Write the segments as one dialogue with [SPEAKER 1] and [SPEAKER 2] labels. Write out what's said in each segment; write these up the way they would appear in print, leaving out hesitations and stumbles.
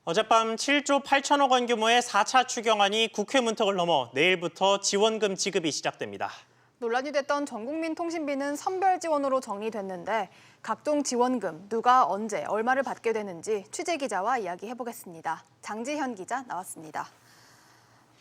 [SPEAKER 1] 어젯밤 7조 8천억 원 규모의 4차 추경안이 국회 문턱을 넘어 내일부터 지원금 지급이 시작됩니다.
[SPEAKER 2] 논란이 됐던 전국민 통신비는 선별 지원으로 정리됐는데 각종 지원금 누가 언제 얼마를 받게 되는지 취재 기자와 이야기해보겠습니다. 장지현 기자 나왔습니다.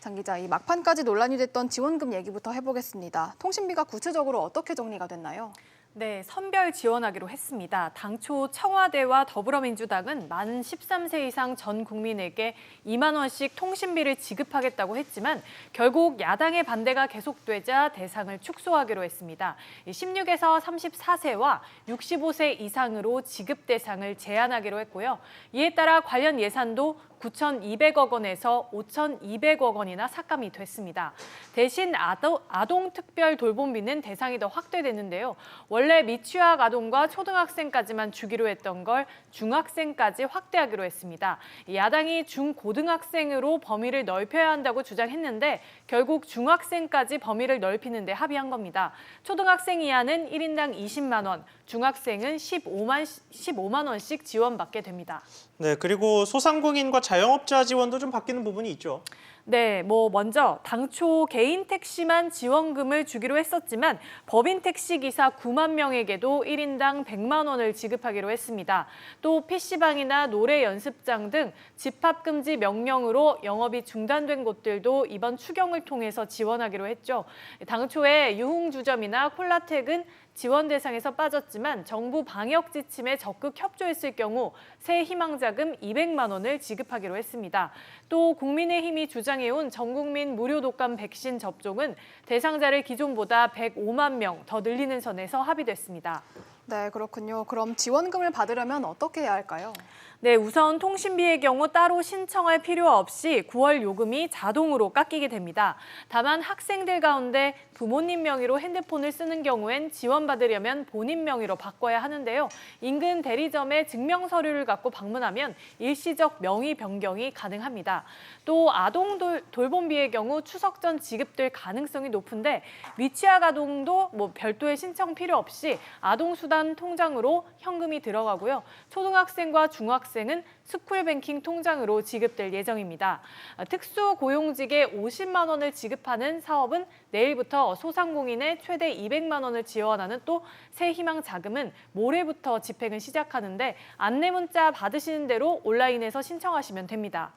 [SPEAKER 2] 장 기자, 이 막판까지 논란이 됐던 지원금 얘기부터 해보겠습니다. 통신비가 구체적으로 어떻게 정리가 됐나요?
[SPEAKER 3] 네, 선별 지원하기로 했습니다. 당초 청와대와 더불어민주당은 만 13세 이상 전 국민에게 2만 원씩 통신비를 지급하겠다고 했지만 결국 야당의 반대가 계속되자 대상을 축소하기로 했습니다. 16에서 34세와 65세 이상으로 지급 대상을 제한하기로 했고요. 이에 따라 관련 예산도 9,200억 원에서 5,200억 원이나 삭감이 됐습니다. 대신 아동 특별 돌봄비는 대상이 더 확대됐는데요. 원래 미취학 아동과 초등학생까지만 주기로 했던 걸 중학생까지 확대하기로 했습니다. 야당이 중고등학생으로 범위를 넓혀야 한다고 주장했는데 결국 중학생까지 범위를 넓히는 데 합의한 겁니다. 초등학생 이하는 1인당 20만 원, 중학생은 15만 원씩 지원받게 됩니다.
[SPEAKER 1] 네, 그리고 소상공인과 자영업자 지원도 좀 바뀌는 부분이 있죠.
[SPEAKER 3] 네, 먼저 당초 개인 택시만 지원금을 주기로 했었지만 법인 택시 기사 9만 명에게도 1인당 100만 원을 지급하기로 했습니다. 또 PC방이나 노래 연습장 등 집합금지 명령으로 영업이 중단된 곳들도 이번 추경을 통해서 지원하기로 했죠. 당초에 유흥주점이나 콜라텍은 지원 대상에서 빠졌지만 정부 방역 지침에 적극 협조했을 경우 새 희망자금 200만 원을 지급하기로 했습니다. 또 국민의힘이 주장해온 전국민 무료 독감 백신 접종은 대상자를 기존보다 105만 명 더 늘리는 선에서 합의됐습니다.
[SPEAKER 2] 네, 그렇군요. 그럼 지원금을 받으려면 어떻게 해야 할까요?
[SPEAKER 3] 네, 우선 통신비의 경우 따로 신청할 필요 없이 9월 요금이 자동으로 깎이게 됩니다. 다만 학생들 가운데 부모님 명의로 핸드폰을 쓰는 경우엔 지원받으려면 본인 명의로 바꿔야 하는데요. 인근 대리점에 증명 서류를 갖고 방문하면 일시적 명의 변경이 가능합니다. 또 아동 돌봄비의 경우 추석 전 지급될 가능성이 높은데 미취학 아동도 별도의 신청 필요 없이 아동수당 통장으로 현금이 들어가고요. 초등학생과 중학생은 스쿨뱅킹 통장으로 지급될 예정입니다. 특수고용직에 50만 원을 지급하는 사업은 내일부터 소상공인에 최대 200만 원을 지원하는 또 새희망 자금은 모레부터 집행을 시작하는데 안내 문자 받으시는 대로 온라인에서 신청하시면 됩니다.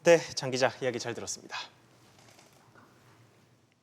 [SPEAKER 1] 네, 장 기자 이야기 잘 들었습니다.